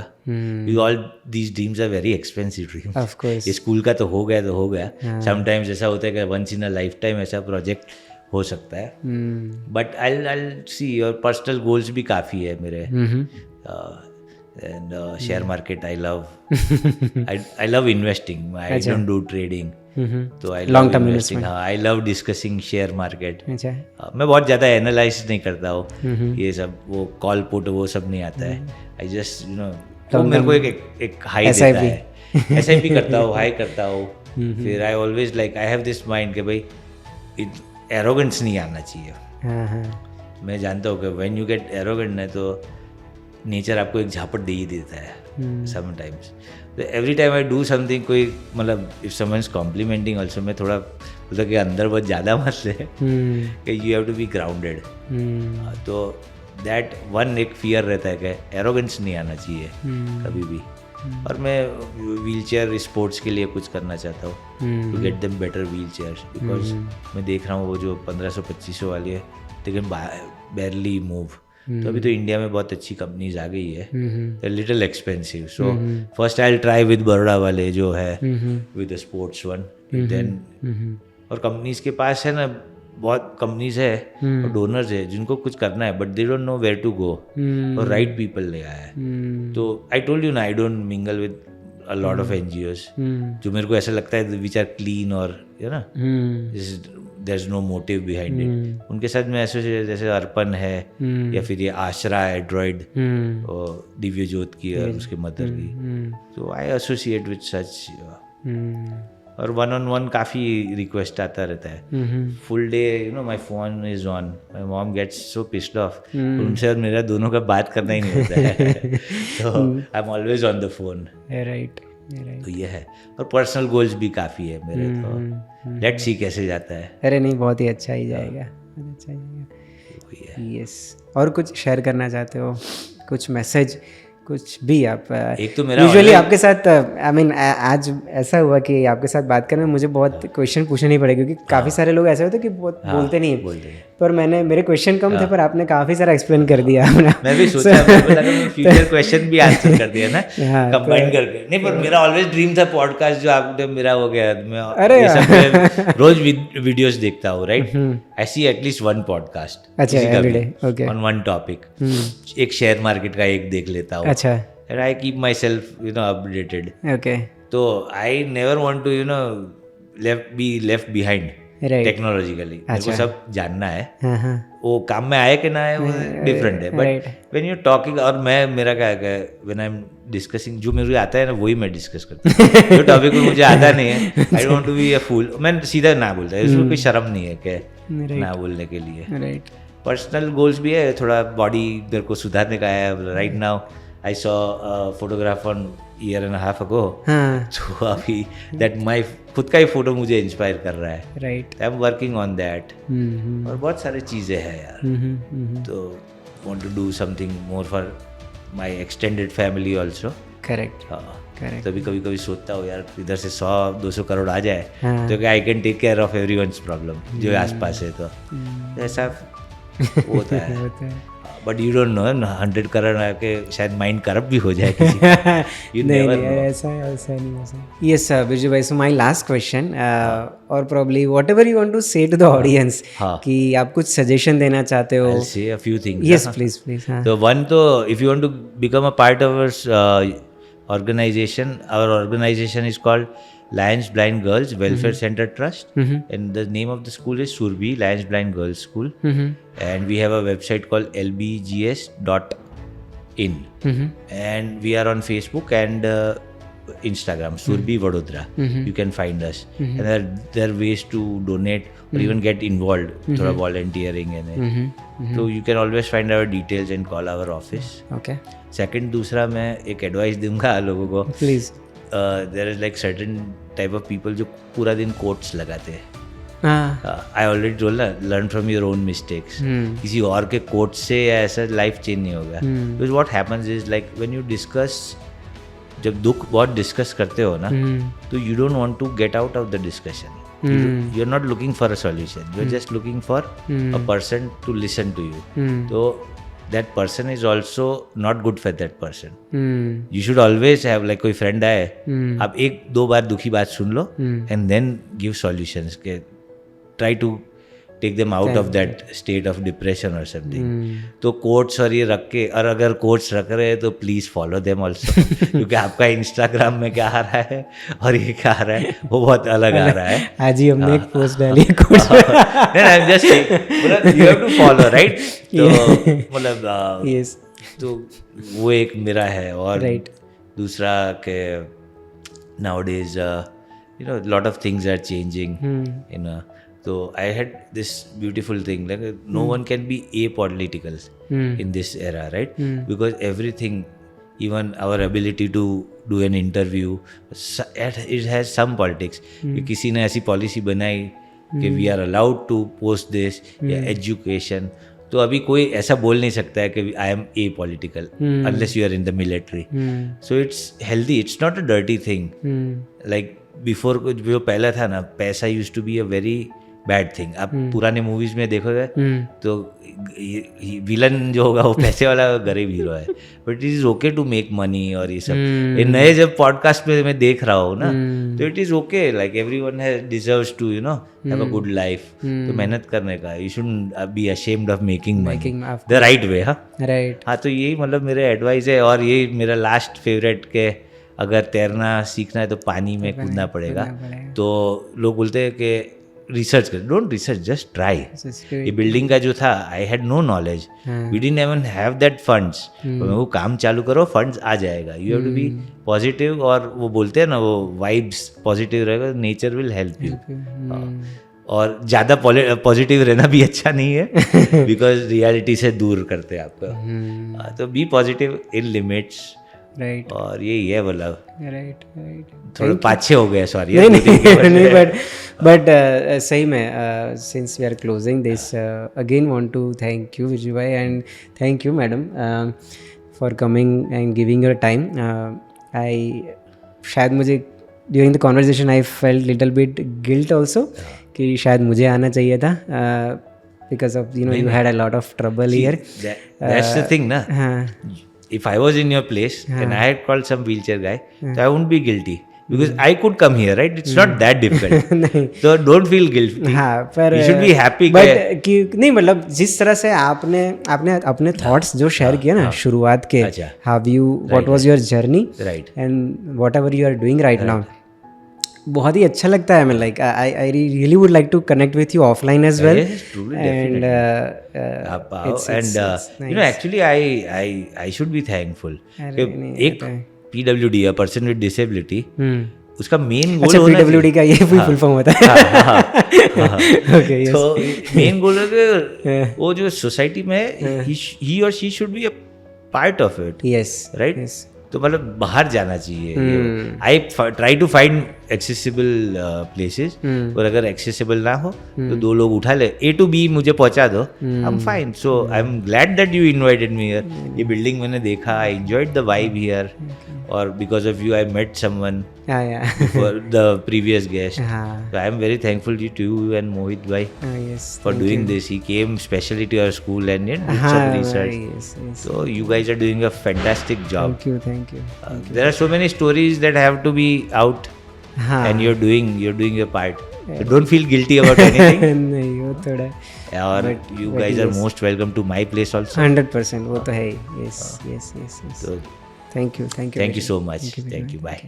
B: All these dreams are very expensive dreams.
A: Of course.
B: ये स्कूल का तो हो गया तो हो गया. समटाइम्स ऐसा होता है कि once in a life time ऐसा प्रोजेक्ट हो सकता है. बट आई सी, और पर्सनल गोल्स भी काफ़ी है मेरे. and share market I love. I love investing. I don't do trading. तो I love investing. हाँ, I love discussing share market. मैं बहुत ज़्यादा एनालाइज नहीं करता हूँ. ये सब वो कॉल पुट वो सब नहीं आता है. I just वो मेरे को एक हाई देता है. SIP करता हूँ, हाई करता हूँ. फिर I always like I have this mind कि भाई एरोगेंस नहीं आना चाहिए. मैं जानता हूँ कि when you get arrogant है तो नेचर आपको एक झापट दे ही देता है समटाइम्स. तो every time I do something, कोई मतलब if someone is complimenting also, मैं थोड़ा बोलता कि अंदर बहुत ज़्यादा मत ले कि you have to be grounded. तो दैट वन एक फियर रहता है कि एरोगेंस नहीं आना चाहिए कभी भी. और मैं व्हील चेयर स्पोर्ट्स के लिए कुछ करना चाहता हूँ, to get them better wheel chairs, because मैं देख रहा हूँ वो जो 1500-2500 वाली है दे कैन बैरली मूव. तो अभी तो इंडिया में बहुत अच्छी कंपनीज आ गई है, little expensive. So first I will try with Baroda वाले जो है, विद स्पोर्ट्स वन. देन और कंपनीज के पास है ना, बहुत कंपनीज है और डोनर्स है जिनको कुछ करना है but they don't know where to go, और राइट पीपल ले आया है. तो आई टोल्ड यू ना, I don't mingle with a lot of NGOs जो मेरे को ऐसा लगता है विच आर क्लीन और यू ना there is no motive behind it. उनके साथ मैं एसोसिएट, जैसे अर्पण है या फिर ये आश्रा है ड्रॉइड और दिव्य ज्योत की और उसके मदर की. तो आई एसोसिएट विद सच. और 1-on-1 काफ़ी रिक्वेस्ट आता रहता है. Full day you know my phone is on, my mom gets so pissed off. उनसे और मेरा दोनों का बात करना ही नहीं होता है. तो I am always on the phone.
A: Right.
B: तो ये है. और पर्सनल गोल्स भी काफ़ी है मेरे. तो लेट्स सी कैसे जाता है.
A: अरे नहीं, बहुत ही अच्छा ही जाएगा, अच्छा ही जाएगा. यस. और कुछ शेयर करना चाहते हो, कुछ मैसेज, कुछ भी आप?
B: एक तो मेरा
A: यूजुअली आपके साथ आई मीन आज ऐसा हुआ कि आपके साथ बात करने में मुझे बहुत क्वेश्चन पूछने नहीं पड़े, क्योंकि काफ़ी सारे लोग ऐसे होते हैं कि बहुत बोलते नहीं है. पर मेरे क्वेश्चन कम थे, पर आपने काफ़ी सारा एक्सप्लेन कर दिया.
B: मैं भी सोचा फ्यूचर क्वेश्चन भी आंसर कर दिया ना कंबाइन करके. नहीं, पर मेरा ऑलवेज ड्रीम था पॉडकास्ट जो आपने मेरा हो गया. मैं ये सब रोज वीडियोस देखता हूँ, राइट. ऐसी at least one podcast on one topic. एक शेयर मार्केट का एक देख लेता हूँ. अच्छा. And I keep myself, you know, updated. Okay. So I never want to, you know, be left behind. Right. Technologically. मेरे को सब जानना है. वो काम में आए कि ना आए वो डिफरेंट है. बट when you're talking, और मेरा क्या है, when I'm discussing, जो मुझे आता है ना वही मैं डिस्कस करता हूँ. जो टॉपिक में मुझे आता नहीं है, I don't want to be a fool. मैं सीधा ना बोलता है, उसमें कोई शर्म नहीं है कि ना बोलने के लिए. पर्सनल गोल्स भी है, थोड़ा बॉडी मेरे को सुधारने का है. Right now I saw a photograph on year and a half ago. तो अभी that my खुद का ही फोटो मुझे इंस्पायर कर रहा है. Right. I'm working on that. और बहुत सारी चीज़ें हैं यार. तो want to do something more for my extended family also. Correct. हाँ. तभी कभी सोचता हूँ यार, इधर से 100-200 करोड़ आ जाए तो क्या I can take care of everyone's problem जो आसपास है. तो ऐसा होता है. But you don't know, 100 crore आके शायद माइंड करप्ट भी हो जाए किसी का. नहीं, ऐसा नहीं हो सकता. यस बिरजू भाई, सो माय लास्ट क्वेश्चन, और probably whatever you want to say to the audience, कि आप कुछ सजेशन देना चाहते हो. I'll say a few things. Yes, please. तो वन तो, if you want to become a part of our organization, our organization is called Lions Blind Girls Welfare Center Trust, and the name of the school is Surbi Lions Blind Girls School, and we have a website called lbgs.in, and we are on Facebook and Instagram, Surbi Vadodara. You can find us, and there are ways to donate or even get involved, thoda volunteering and so you can always find our details and call our office. Okay. Second, दूसरा मैं एक advice दूंगा लोगों को. Please. There is like certain type of people जो पूरा दिन quotes लगाते हैं. I already told ना, learn from your own mistakes. किसी और के कोट से ऐसा लाइफ चेंज नहीं होगा. Because what happens is like when you discuss, जब दुख बहुत डिस्कस करते हो ना, तो you don't want to get out of the discussion. You're not looking for a solution. You're just looking for a person to listen to you. तो that person is also not good for that person. You should always have like कोई friend आए, आप 1-2 बार दुखी बात सुन लो and then give solutions. Try to take them out of that state of depression or something. तो quotes और ये रख के, और अगर कोट्स रख रहे हैं तो प्लीज फॉलो देम ऑल्सो, क्योंकि आपका इंस्टाग्राम में क्या आ रहा है और ये क्या आ रहा है वो बहुत अलग आ रहा है. आज ही हमने एक पोस्ट डाली है quotes. I am just saying you have to follow, right. तो मतलब यस, तो वो एक मेरा है. और दूसरा के nowadays you know lot of things are changing in So I had this beautiful thing, like no one can be apolitical in this era, right? Because everything, even our ability to do an interview, it has some politics. कि किसी ने ऐसी policy बनाई कि we are allowed to post this, या education. तो अभी कोई ऐसा बोल नहीं सकता है कि I am a political unless you are in the military. So it's healthy, it's not a dirty thing. Like before जो पहला था ना, पैसा used to be a very bad thing. आप पुराने मूवीज में देखोगे तो विलन जो होगा वो पैसे वाला गरीब हीरो है, but it is okay to make money. और ये सब ये नए जब पॉडकास्ट में मैं देख रहा हूँ ना, तो it is okay. Like everyone has deserves to you know have a good life. तो मेहनत करने का, you shouldn't be ashamed of making money the right way. हाँ, तो यही मतलब मेरे एडवाइस है. और ये मेरा लास्ट फेवरेट के, अगर तैरना सीखना है तो पानी में कूदना पड़ेगा. तो लोग बोलते हैं कि रिसर्च कर, डोंट रिसर्च, जस्ट ट्राई. ये बिल्डिंग का जो था, I had no knowledge, we didn't even have that funds. वो काम चालू करो, फंड्स आ जाएगा. You have to be positive. और वो बोलते हैं ना, वो वाइब्स पॉजिटिव रहेगा, नेचर विल हेल्प यू. और ज़्यादा पॉजिटिव रहना भी अच्छा नहीं है, बिकॉज रियलिटी से दूर करते हैं आपको. तो be positive in limits.
A: Right.
B: और ये है बोला.
A: राइट.
B: थोड़ा पाछे हो गया, सॉरी.
A: नहीं, बट सही में, since we are closing this, again want to thank you Vijay भाई, and thank you madam for coming and giving your time. I शायद मुझे during the conversation I felt little bit guilt also कि शायद मुझे आना चाहिए था, because of you had a lot of trouble here.
B: That's the thing ना. If I was in your place and I had called some wheelchair guy, so I wouldn't be guilty because I could come here, right? It's not that difficult. So don't feel guilty.
A: हाँ, पर
B: you should be happy.
A: But कि नहीं, मतलब जिस तरह से आपने अपने थॉट्स जो शेयर किए ना शुरुआत के, how you, what was your journey,
B: right,
A: and whatever you are doing right now, बहुत ही अच्छा लगता है. मैं like I really would like to connect with you offline as well.
B: And you know actually I should be thankful. एक PWD, a person with disability, उसका main goal होना है.
A: PWD का ये फुल फॉर्म होता है. ओके,
B: तो main goal है कि वो जो सोसाइटी में ही और she should be a part of it.
A: Yes,
B: right. तो मतलब बाहर जाना चाहिए. I try to find accessible places. और अगर एक्सेसिबल ना हो तो दो लोग उठा ले, A to B मुझे पहुंचा दो, I am fine. So I am glad that you invited me here. ये बिल्डिंग मैंने देखा, I enjoyed the vibe here. और because of you I met someone for the previous guest. So I am very thankful to you and Mohit bhai for doing this. He came specially to our school and did some research. Yes. So you guys are doing a fantastic job.
A: Thank you.
B: There are so many stories that have to be out, and you're doing your part. So don't feel guilty about anything.
A: नहीं, वो थोड़ा.
B: और you guys are most welcome to my place also.
A: 100%, वो तो है. Yes.
B: So
A: Thank you.
B: Thank you so much. Thank you. Bye.